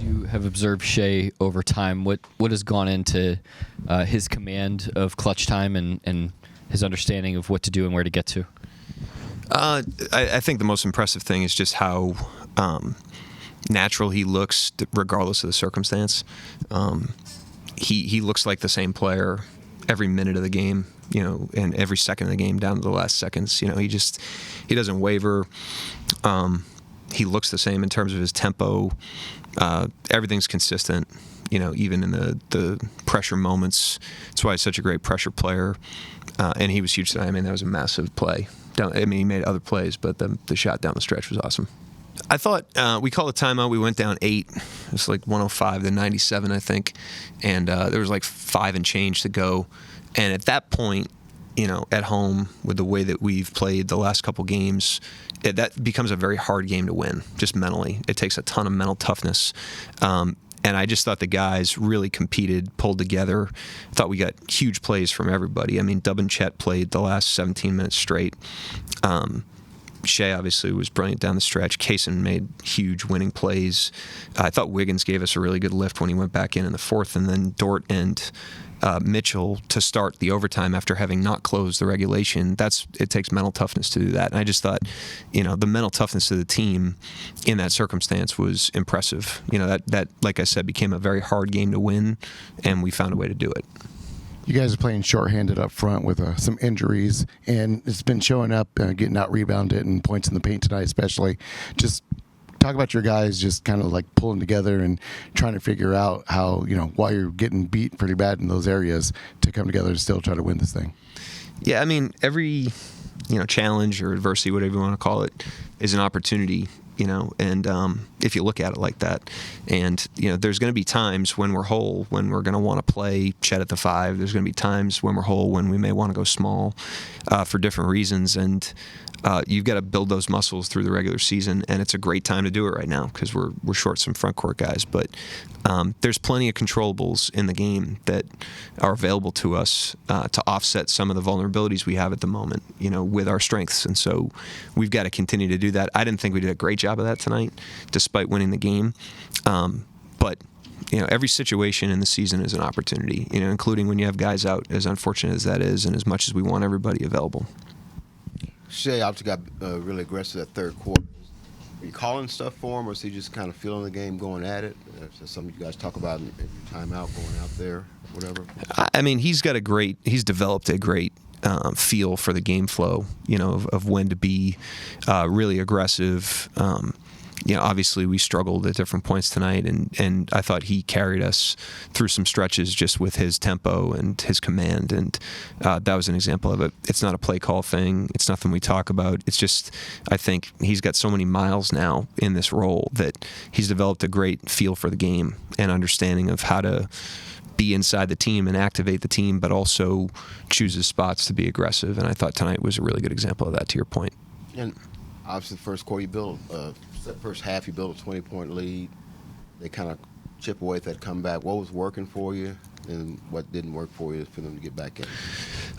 You have observed Shai over time. What has gone into his command of clutch time and his understanding of what to do and where to get to? I think the most impressive thing is just how natural he looks, regardless of the circumstance. He looks like the same player every minute of the game, and every second of the game down to the last seconds. He doesn't waver. He looks the same in terms of his tempo. Everything's consistent, even in the pressure moments. That's why he's such a great pressure player. And he was huge tonight. I mean, that was a massive play. He made other plays, but the shot down the stretch was awesome. I thought we called a timeout. We went down 8. It was like 105 to 97, I think. And there was like 5 and change to go. And at that point, at home, with the way that we've played the last couple games, that becomes a very hard game to win, just mentally. It takes a ton of mental toughness. And I just thought the guys really competed, pulled together. I thought we got huge plays from everybody. I mean, Dub and Chet played the last 17 minutes straight. Shai obviously was brilliant down the stretch. Kaysen made huge winning plays. I thought Wiggins gave us a really good lift when he went back in the fourth. And then Dort and Mitchell to start the overtime after having not closed the regulation. It takes mental toughness to do that. And I just thought, the mental toughness of the team in that circumstance was impressive. That like I said, became a very hard game to win, and we found a way to do it. You guys are playing shorthanded up front with some injuries, and it's been showing up, getting out rebounded and points in the paint tonight, especially. Just talk about your guys just kind of like pulling together and trying to figure out how, while you're getting beat pretty bad in those areas, to come together and still try to win this thing. Yeah, I mean, every challenge or adversity, whatever you want to call it, is an opportunity. And if you look at it like that, and there's going to be times when we're whole, when we're going to want to play Chet at the 5. There's going to be times when we're whole, when we may want to go small for different reasons, and you've got to build those muscles through the regular season, and it's a great time to do it right now because we're short some front court guys, but there's plenty of controllables in the game that are available to us to offset some of the vulnerabilities we have at the moment, with our strengths, and so we've got to continue to do that. I didn't think we did a great job of that tonight, despite winning the game, but every situation in the season is an opportunity, including when you have guys out, as unfortunate as that is, and as much as we want everybody available. Shai obviously got really aggressive that third quarter. Are you calling stuff for him, or is he just kind of feeling the game, going at it? Is that something you guys talk about in your timeout, going out there, whatever? I mean, he's developed a great feel for the game flow, of when to be really aggressive. Obviously we struggled at different points tonight, and I thought he carried us through some stretches just with his tempo and his command, and that was an example of it. It's not a play call thing. It's nothing we talk about. It's just, I think he's got so many miles now in this role that he's developed a great feel for the game and understanding of how to be inside the team and activate the team, but also choose his spots to be aggressive, and I thought tonight was a really good example of that, to your point. And obviously, the first quarter first half, you built a 20-point lead. They kind of chip away at that comeback. What was working for you, and what didn't work for you for them to get back in?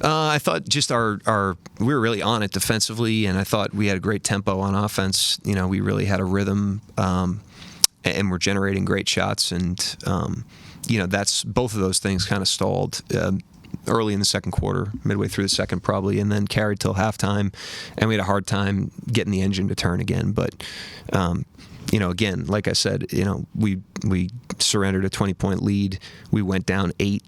I thought just we were really on it defensively, and I thought we had a great tempo on offense. We really had a rhythm, and we're generating great shots, and that's both of those things kind of stalled early in the second quarter, midway through the second probably, and then carried till halftime, and we had a hard time getting the engine to turn again. But again, like I said, we surrendered a 20-point lead. We went down 8,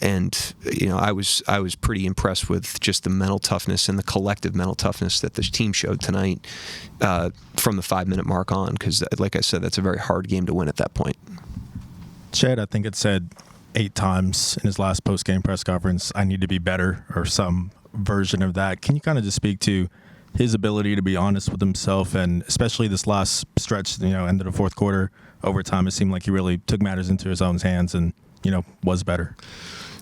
and I was pretty impressed with just the mental toughness and the collective mental toughness that this team showed tonight from the 5-minute mark on, because, like I said, that's a very hard game to win at that point. Chad, I think it said 8 times in his last post-game press conference, I need to be better, or some version of that. Can you kind of just speak to his ability to be honest with himself, and especially this last stretch, end of the fourth quarter, overtime, it seemed like he really took matters into his own hands and, was better.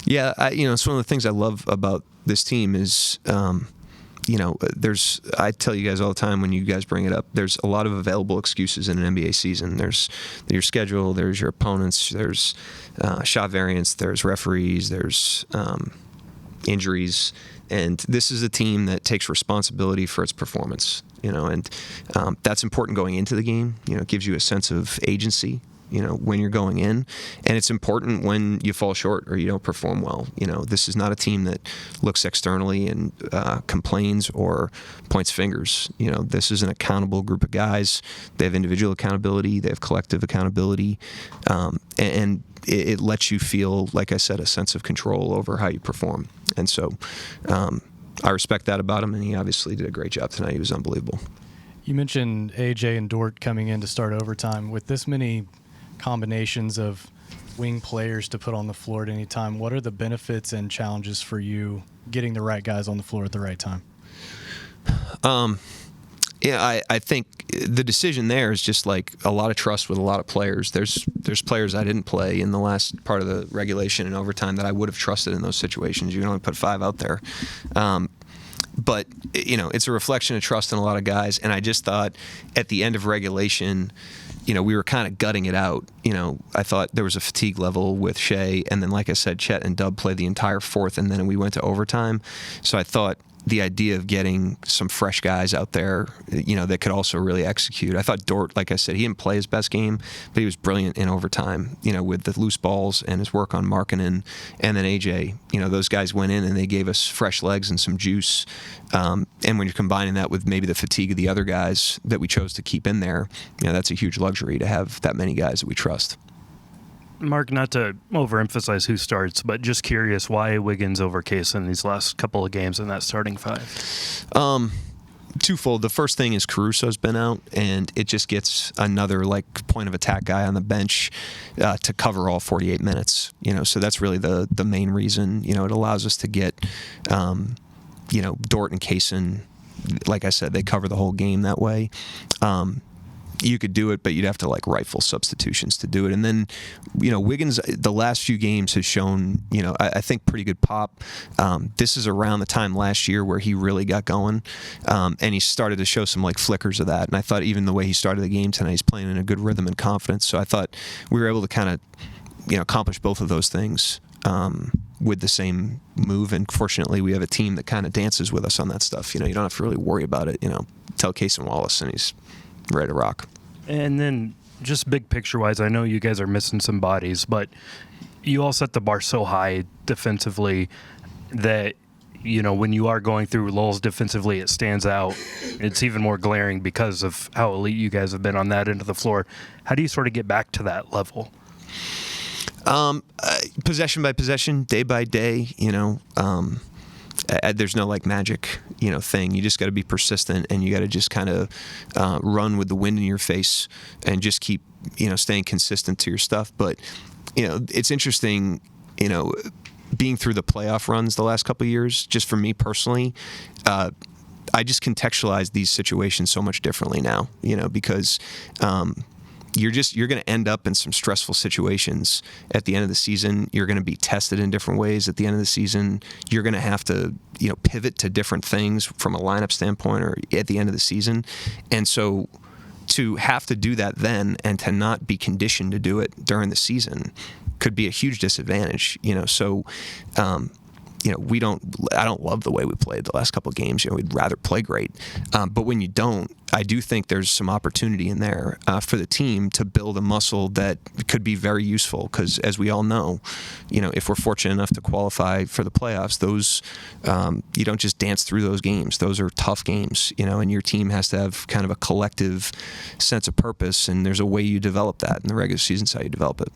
Yeah, it's one of the things I love about this team is, I tell you guys all the time when you guys bring it up, there's a lot of available excuses in an NBA season. There's your schedule, there's your opponents, there's shot variance, there's referees, there's injuries, and this is a team that takes responsibility for its performance, and that's important going into the game. It gives you a sense of agency, when you're going in, and it's important when you fall short or you don't perform well. This is not a team that looks externally and complains or points fingers. This is an accountable group of guys. They have individual accountability, they have collective accountability, and it lets you feel, like I said, a sense of control over how you perform. And so I respect that about him, and he obviously did a great job tonight. He was unbelievable. You mentioned AJ and Dort coming in to start overtime. With this many combinations of wing players to put on the floor at any time, what are the benefits and challenges for you getting the right guys on the floor at the right time? Yeah, I think the decision there is just like a lot of trust with a lot of players. There's players I didn't play in the last part of the regulation and overtime that I would have trusted in those situations. You can only put 5 out there. But, it's a reflection of trust in a lot of guys. And I just thought at the end of regulation, we were kind of gutting it out. I thought there was a fatigue level with Shai. And then, like I said, Chet and Dub played the entire fourth, and then we went to overtime. So I thought the idea of getting some fresh guys out there, that could also really execute. I thought Dort, like I said, he didn't play his best game, but he was brilliant in overtime, with the loose balls and his work on Markkanen. And then AJ, those guys went in and they gave us fresh legs and some juice. And when you're combining that with maybe the fatigue of the other guys that we chose to keep in there, that's a huge luxury to have that many guys that we trust. Mark, not to overemphasize who starts, but just curious, why Wiggins over Case in these last couple of games in that starting 5? Twofold. The first thing is Caruso's been out, and it just gets another point of attack guy on the bench to cover all 48 minutes. So that's really the main reason. It allows us to get Dort and Kaysen. Like I said, they cover the whole game that way. You could do it, but you'd have to rifle substitutions to do it. And then, Wiggins, the last few games has shown, I think pretty good pop. This is around the time last year where he really got going, and he started to show some flickers of that. And I thought even the way he started the game tonight, he's playing in a good rhythm and confidence. So I thought we were able to kind of, accomplish both of those things with the same move. And fortunately, we have a team that kind of dances with us on that stuff. You don't have to really worry about it. Tell Kaysen Wallace, and he's ready to rock. And then just big picture-wise, I know you guys are missing some bodies, but you all set the bar so high defensively that, when you are going through lulls defensively, it stands out. It's even more glaring because of how elite you guys have been on that end of the floor. How do you sort of get back to that level? Possession by possession, day by day, there's no magic, thing. You just got to be persistent, and you got to just kind of run with the wind in your face and just keep, staying consistent to your stuff. But, it's interesting, being through the playoff runs the last couple of years, just for me personally, I just contextualize these situations so much differently now, because you're going to end up in some stressful situations at the end of the season. You're going to be tested in different ways at the end of the season. You're going to have to, pivot to different things from a lineup standpoint or at the end of the season. And so to have to do that then and to not be conditioned to do it during the season could be a huge disadvantage, So, I don't love the way we played the last couple of games. We'd rather play great. But when you don't, I do think there's some opportunity in there for the team to build a muscle that could be very useful. Because as we all know, if we're fortunate enough to qualify for the playoffs, those you don't just dance through those games. Those are tough games, and your team has to have kind of a collective sense of purpose. And there's a way you develop that in the regular season. How you develop it.